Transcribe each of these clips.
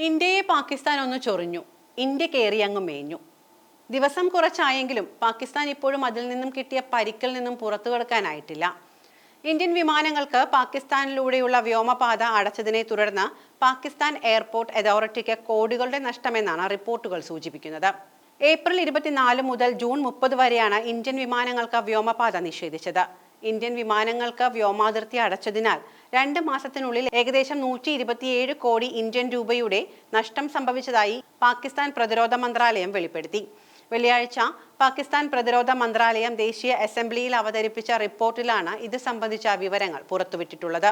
ഇന്ത്യയെ പാകിസ്ഥാൻ ഒന്ന് ചൊറിഞ്ഞു. ഇന്ത്യ കയറി അങ്ങ് മേഞ്ഞു. ദിവസം കുറച്ചായെങ്കിലും പാകിസ്ഥാൻ ഇപ്പോഴും അതിൽ നിന്നും കിട്ടിയ പരിക്കിൽ നിന്നും പുറത്തു കടക്കാനായിട്ടില്ല. ഇന്ത്യൻ വിമാനങ്ങൾക്ക് പാകിസ്ഥാനിലൂടെയുള്ള വ്യോമപാത അടച്ചതിനെ തുടർന്ന് പാകിസ്ഥാൻ എയർപോർട്ട് അതോറിറ്റിക്ക് കോടികളുടെ നഷ്ടമെന്നാണ് റിപ്പോർട്ടുകൾ സൂചിപ്പിക്കുന്നത്. ഏപ്രിൽ 24 മുതൽ ജൂൺ 30 വരെയാണ് ഇന്ത്യൻ വിമാനങ്ങൾക്ക് വ്യോമപാത നിഷേധിച്ചത്. ഇന്ത്യൻ വിമാനങ്ങൾക്ക് വ്യോമാതിർത്തി അടച്ചതിനാൽ 2 മാസത്തിനുള്ളിൽ ഏകദേശം 127 കോടി ഇന്ത്യൻ രൂപയുടെ നഷ്ടം സംഭവിച്ചതായി പാകിസ്ഥാൻ പ്രതിരോധ മന്ത്രാലയം വെളിപ്പെടുത്തി. വെള്ളിയാഴ്ച പാകിസ്ഥാൻ പ്രതിരോധ മന്ത്രാലയം ദേശീയ അസംബ്ലിയിൽ അവതരിപ്പിച്ച റിപ്പോർട്ടിലാണ് ഇത് സംബന്ധിച്ച വിവരങ്ങൾ പുറത്തുവിട്ടിട്ടുള്ളത്.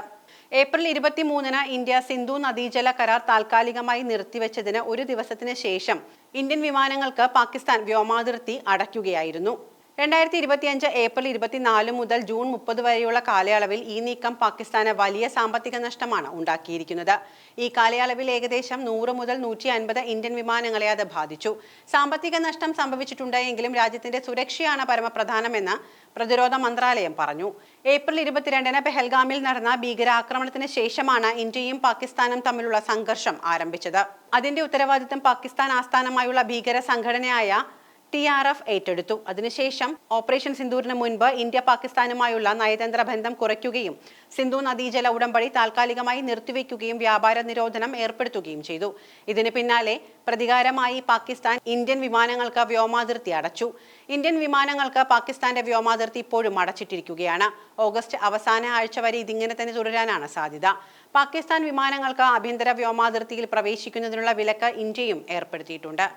ഏപ്രിൽ 23-ന് ഇന്ത്യ സിന്ധു നദീജല കരാർ താൽക്കാലികമായി നിർത്തിവെച്ചതിന് ഒരു ദിവസത്തിന് ശേഷം ഇന്ത്യൻ വിമാനങ്ങൾക്ക് പാകിസ്ഥാൻ വ്യോമാതിർത്തി അടയ്ക്കുകയായിരുന്നു. 2025 ഏപ്രിൽ 24 മുതൽ ജൂൺ 30 വരെയുള്ള കാലയളവിൽ ഈ നീക്കം പാകിസ്ഥാന് വലിയ സാമ്പത്തിക നഷ്ടമാണ് ഉണ്ടാക്കിയിരിക്കുന്നത്. ഈ കാലയളവിൽ ഏകദേശം 100 മുതൽ 150 ഇന്ത്യൻ വിമാനങ്ങളെ അത് ബാധിച്ചു. സാമ്പത്തിക നഷ്ടം സംഭവിച്ചിട്ടുണ്ടെങ്കിലും രാജ്യത്തിന്റെ സുരക്ഷയാണ് പരമപ്രധാനമെന്ന് പ്രതിരോധ മന്ത്രാലയം പറഞ്ഞു. ഏപ്രിൽ 22-ന് പെഹൽഗാമിൽ നടന്ന ഭീകരാക്രമണത്തിന് ശേഷമാണ് ഇന്ത്യയും പാകിസ്ഥാനും തമ്മിലുള്ള സംഘർഷം ആരംഭിച്ചത്. അതിന്റെ ഉത്തരവാദിത്തം പാകിസ്ഥാൻ ആസ്ഥാനമായുള്ള ഭീകര സംഘടനയായ TRF ഏറ്റെടുത്തു. അതിനുശേഷം ഓപ്പറേഷൻ സിന്ദൂറിന് മുൻപ് ഇന്ത്യ പാകിസ്ഥാനുമായുള്ള നയതന്ത്ര ബന്ധം കുറയ്ക്കുകയും സിന്ധു നദീജല ഉടമ്പടി താൽക്കാലികമായി നിർത്തിവെക്കുകയും വ്യാപാര നിരോധനം ഏർപ്പെടുത്തുകയും ചെയ്തു. ഇതിന് പിന്നാലെ പ്രതികാരമായി പാകിസ്ഥാൻ ഇന്ത്യൻ വിമാനങ്ങൾക്ക് വ്യോമാതിർത്തി അടച്ചു. ഇന്ത്യൻ വിമാനങ്ങൾക്ക് പാകിസ്ഥാന്റെ വ്യോമാതിർത്തി ഇപ്പോഴും അടച്ചിട്ടിരിക്കുകയാണ്. ഓഗസ്റ്റ് അവസാന ആഴ്ച വരെ ഇതിങ്ങനെ തന്നെ തുടരാനാണ് സാധ്യത. പാകിസ്ഥാൻ വിമാനങ്ങൾക്ക് ആഭ്യന്തര വ്യോമാതിർത്തിയിൽ പ്രവേശിക്കുന്നതിനുള്ള വിലക്ക് ഇന്ത്യയും ഏർപ്പെടുത്തിയിട്ടുണ്ട്.